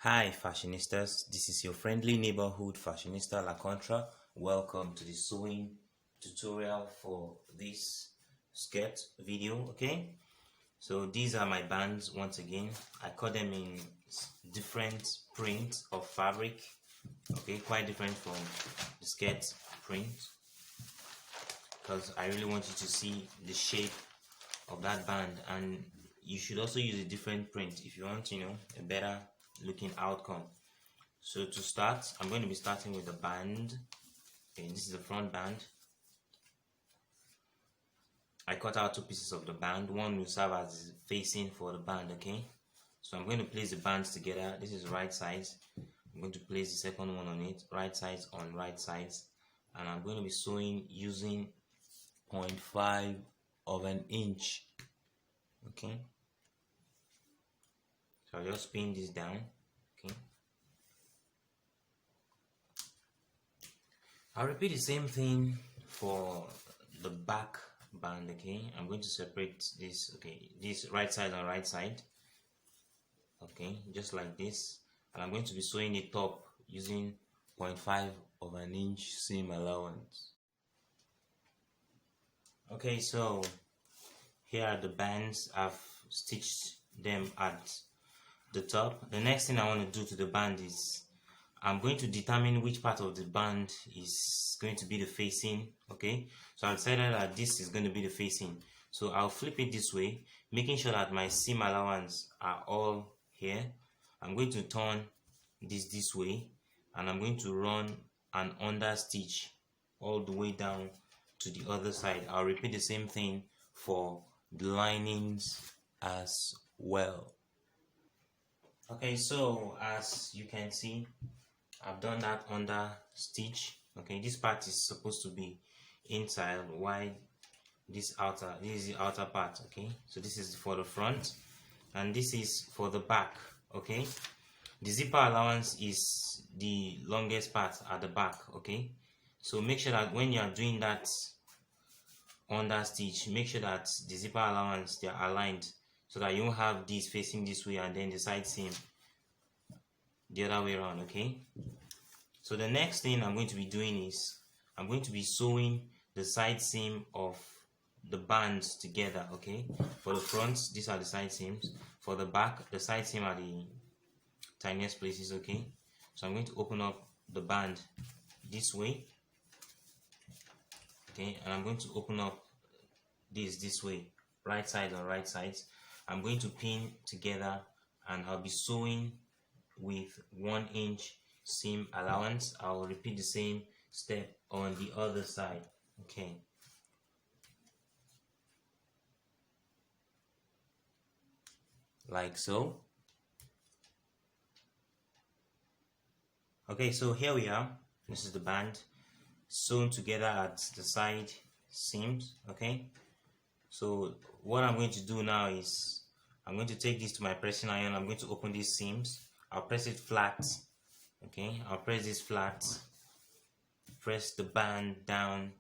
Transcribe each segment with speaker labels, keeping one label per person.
Speaker 1: Hi fashionistas, this is your friendly neighborhood fashionista La Contra. Welcome to the sewing tutorial for this skirt video. Okay, so these are my bands. Once again, I cut them in different prints of fabric. Okay, quite different from the skirt print, because I really want you to see the shape of that band, and you should also use a different print if you want, a better looking outcome. So to start, I'm going to be starting with the band. Okay, this is the front band. I cut out two pieces of the band. One will serve as facing for the band. Okay, so I'm going to place the bands together. This is right sides. I'm going to place the second one on it, right sides on right sides, and I'm going to be sewing using 0.5 of an inch. Okay, so I'll just pin this down. Okay, I'll repeat the same thing for the back band. Okay, I'm going to separate this. Okay, this right side and right side. Okay, just like this, and I'm going to be sewing it up using 0.5 of an inch seam allowance. Okay, so here are the bands. I've stitched them at the top. The next thing I want to do to the band is I'm going to determine which part of the band is going to be the facing. Okay, so I decided that this is going to be the facing, so I'll flip it this way, making sure that my seam allowance are all here. I'm going to turn this way, and I'm going to run an under stitch all the way down to the other side. I'll repeat the same thing for the linings as well. Okay, so as you can see, I've done that under stitch. Okay, this part is supposed to be inside, while this is the outer part. Okay, so this is for the front and this is for the back. Okay, the zipper allowance is the longest part at the back. Okay, so make sure that when you are doing that under stitch, make sure that the zipper allowance, they are aligned, so that you won't have this facing this way and then the side seam the other way around. Okay, so the next thing I'm going to be doing is I'm going to be sewing the side seam of the bands together. Okay, for the front, these are the side seams. For the back, the side seam are the tiniest places. Okay, so I'm going to open up the band this way. Okay, and I'm going to open up this way, right side on right sides. I'm going to pin together, and I'll be sewing with 1 inch seam allowance. I'll repeat the same step on the other side. Okay, like so. Okay, so here we are. This is the band sewn together at the side seams. Okay, so what I'm going to do now is I'm going to take this to my pressing iron. I'm going to open these seams. I'll press it flat. Okay, I'll press this flat, press the band down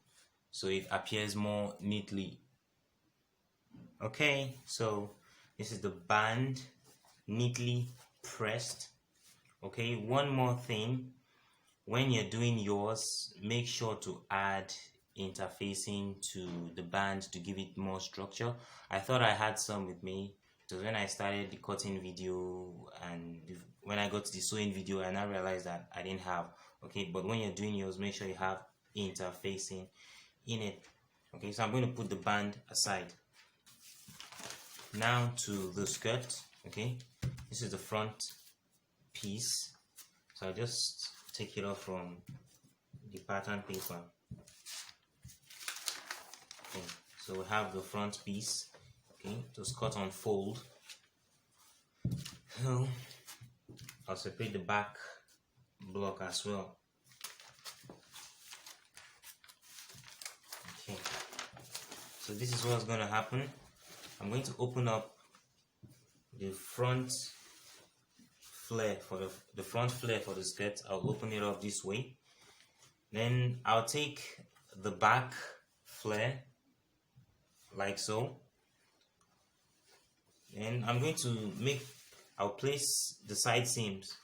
Speaker 1: so it appears more neatly. Okay, so this is the band neatly pressed. Okay, one more thing, when you're doing yours, make sure to add interfacing to the band to give it more structure. I thought I had some with me, because when I started the cutting video and when I got to the sewing video, I now realized that I didn't have. Okay, but when you're doing yours, make sure you have interfacing in it. Okay, so I'm going to put the band aside. Now to the skirt. Okay, this is the front piece, so I'll just take it off from the pattern paper. Okay, so we have the front piece. Okay, just cut on fold. So I'll separate the back block as well. Okay, so this is what's going to happen. I'm going to open up the front flare for the front flare for the skirt. I'll open it up this way. Then I'll take the back flare like so. And I'm going to I'll place the side seams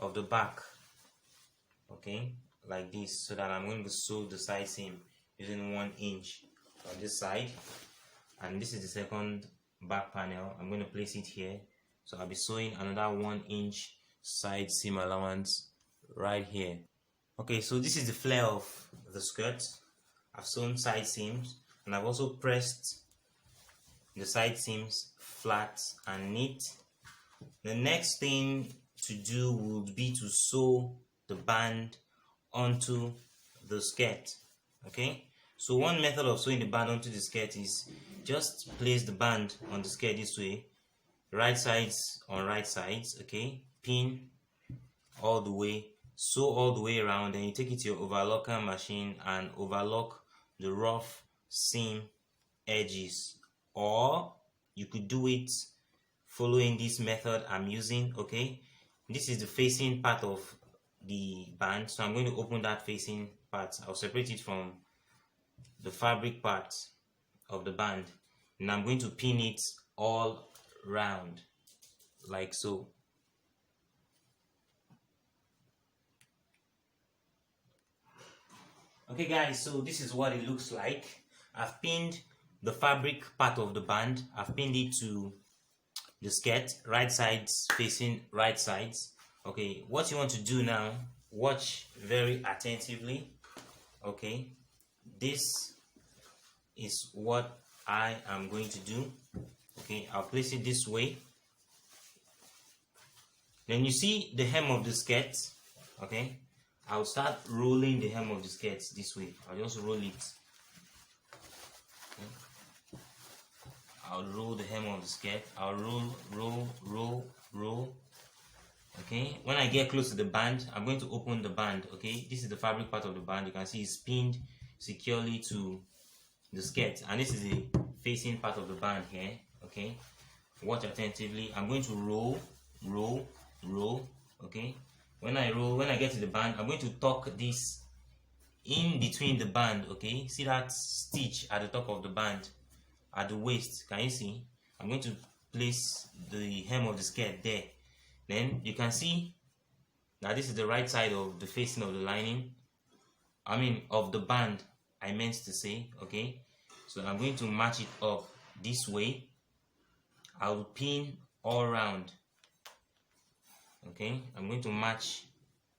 Speaker 1: of the back, okay, like this, so that I'm going to sew the side seam using 1 inch on this side, and this is the second back panel. I'm going to place it here, so I'll be sewing another 1 inch side seam allowance right here. Okay, so this is the flare of the skirt. I've sewn side seams, and I've also pressed the side seams flat and neat. The next thing to do would be to sew the band onto the skirt. Okay, so one method of sewing the band onto the skirt is just place the band on the skirt this way, right sides on right sides, okay, pin all the way, sew all the way around, then you take it to your overlocker machine and overlock the rough seam edges, or you could do it following this method I'm using. Okay, this is the facing part of the band, so I'm going to open that facing part. I'll separate it from the fabric part of the band, and I'm going to pin it all round like so. Okay guys, so this is what it looks like. I've pinned the fabric part of the band. I've pinned it to the skirt, right sides facing right sides. Okay, what you want to do now, watch very attentively. Okay, this is what I am going to do. Okay, I'll place it this way. Then you see the hem of the skirt. Okay, I'll start rolling the hem of the skirt this way. I'll just roll it. Okay. I'll roll the hem of the skirt. I'll roll. Okay, when I get close to the band, I'm going to open the band. Okay, this is the fabric part of the band. You can see it's pinned securely to the skirt, and this is the facing part of the band here. Okay, watch attentively. I'm going to roll. Okay, when I get to the band, I'm going to tuck this in between the band. Okay, see that stitch at the top of the band at the waist? Can you see? I'm going to place the hem of the skirt there. Then you can see that this is the right side of the facing of the lining, of the band, I meant to say. Okay, so I'm going to match it up this way. I'll pin all around. Okay, I'm going to match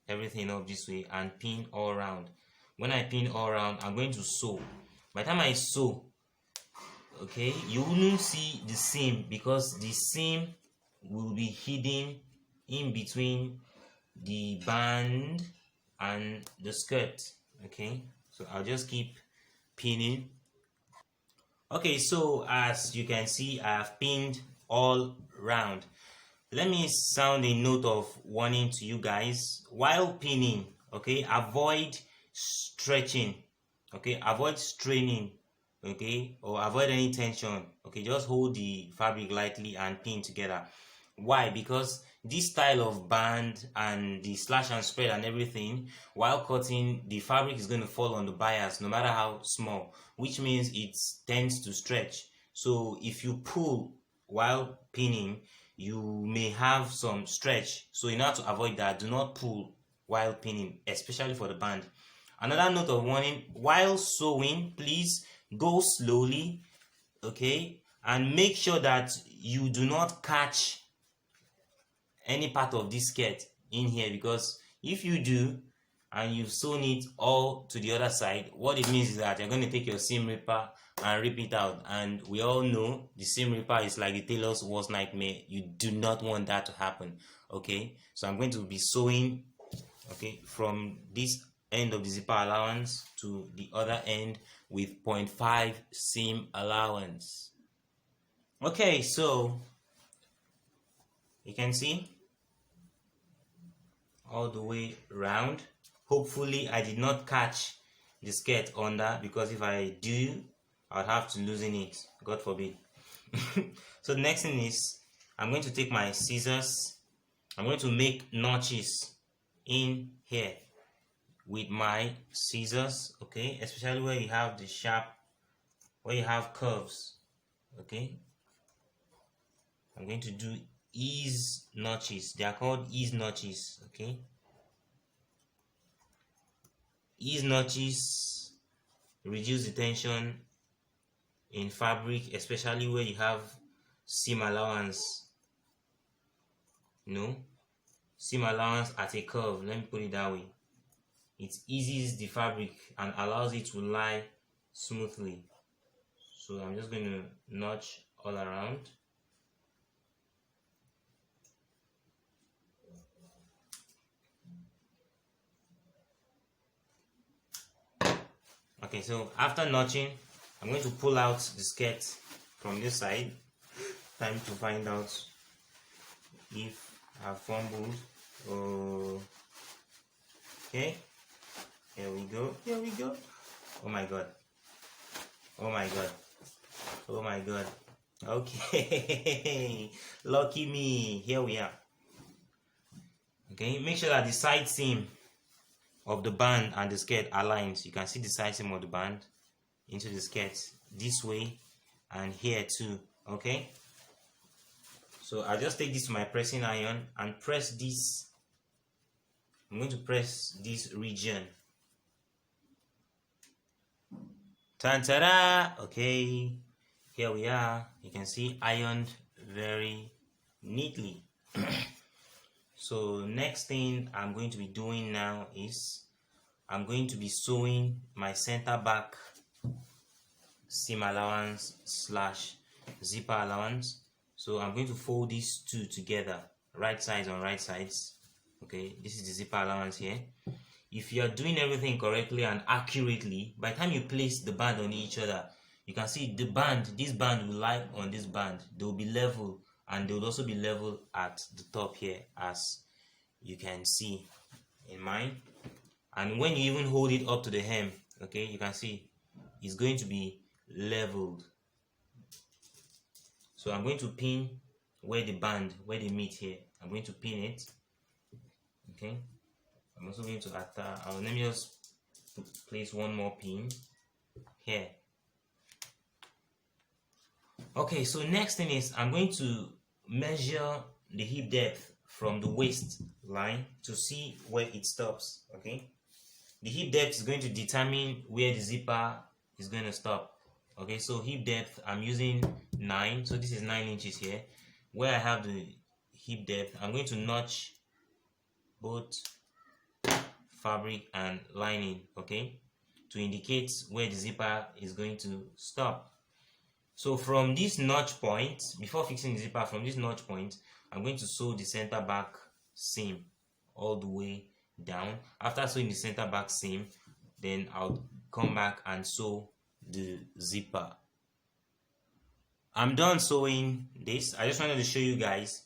Speaker 1: everything up this way and pin all around. When I pin all around, I'm going to sew. By the time I sew, okay, you wouldn't see the seam because the seam will be hidden in between the band and the skirt. Okay, so I'll just keep pinning. Okay, so as you can see, I have pinned all round. Let me sound a note of warning to you guys. While pinning, okay, avoid stretching, okay, avoid straining, okay, or avoid any tension. Okay, just hold the fabric lightly and pin together. Why? Because this style of band and the slash and spread and everything, while cutting, the fabric is going to fall on the bias no matter how small, which means it tends to stretch. So if you pull while pinning, you may have some stretch. So in order to avoid that, do not pull while pinning, especially for the band. Another note of warning: while sewing, please go slowly, okay, and make sure that you do not catch any part of this skirt in here, because if you do and you've sewn it all to the other side, what it means is that you're going to take your seam ripper and rip it out, and we all know the seam ripper is like the tailor's worst nightmare. You do not want that to happen. Okay, so I'm going to be sewing, okay, from this end of the zipper allowance to the other end with 0.5 seam allowance. Okay, so you can see all the way round. Hopefully I did not catch the skirt under, because if I do, I'd have to loosen it, God forbid. So the next thing is, I'm going to take my scissors. I'm going to make notches in here with my scissors, okay, especially where you have the sharp, where you have curves. Okay, I'm going to do ease notches. They are called ease notches. Okay, ease notches reduce the tension in fabric, especially where you have seam allowance. Seam allowance at a curve, let me put it that way. It eases the fabric and allows it to lie smoothly. So I'm just going to notch all around. Okay, so after notching, I'm going to pull out the skirt from this side. Time to find out if I've fumbled. Okay, here we go. Oh my god. Okay. Lucky me. Here we are. Okay, make sure that the side seam of the band and the skirt aligns. You can see the side seam of the band into the skirt this way and here too. Okay, so I just take this to my pressing iron and press this. I'm going to press this region. Ta-da! Okay, here we are. You can see ironed very neatly. So next thing I'm going to be doing now is I'm going to be sewing my center back seam allowance / zipper allowance. So I'm going to fold these two together, right sides on right sides. Okay, this is the zipper allowance here. If you are doing everything correctly and accurately, by the time you place the band on each other, you can see the band, this band will lie on this band. They will be level, and they will also be level at the top here, as you can see in mine. And when you even hold it up to the hem, okay, you can see it's going to be leveled. So I'm going to pin where they meet here. I'm going to pin it. Okay, I'm also going to attach. Let me just place one more pin here. Okay, so next thing is I'm going to measure the hip depth from the waist line to see where it stops. Okay, the hip depth is going to determine where the zipper is going to stop. Okay, so hip depth, I'm using 9, so this is 9 inches here. Where I have the hip depth, I'm going to notch both fabric and lining, okay, to indicate where the zipper is going to stop. So from this notch point, before fixing the zipper, from this notch point, I'm going to sew the center back seam all the way down. After sewing the center back seam, then I'll come back and sew the zipper. I'm done sewing this. I just wanted to show you guys.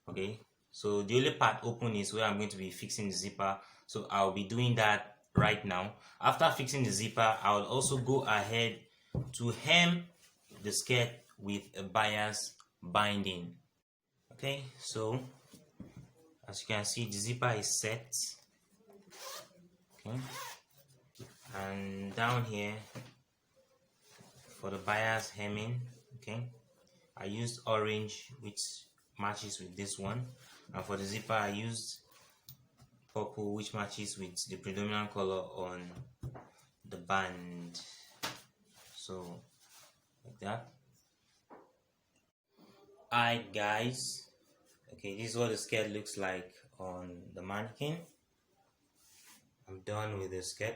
Speaker 1: Okay, so the only part open is where I'm going to be fixing the zipper, so I'll be doing that right now. After fixing the zipper, I'll also go ahead to hem the skirt with a bias binding. Okay, so as you can see, the zipper is set. Okay, and down here for the bias hemming, okay, I used orange, which matches with this one, and for the zipper I used purple, which matches with the predominant color on the band. So like that. Alright guys, okay, this is what the skirt looks like on the mannequin. I'm done with the skirt.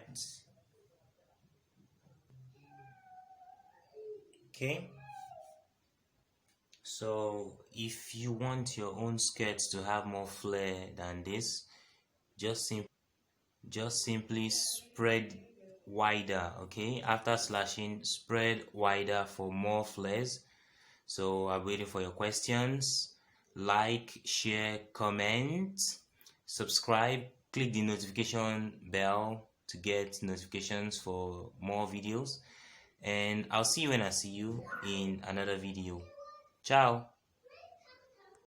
Speaker 1: Okay, so if you want your own skirts to have more flair than this, just simply spread wider. Okay, after slashing, spread wider for more flares. So I'm waiting for your questions. Like, share, comment, subscribe, click the notification bell to get notifications for more videos, and I'll see you when I see you in another video. Ciao.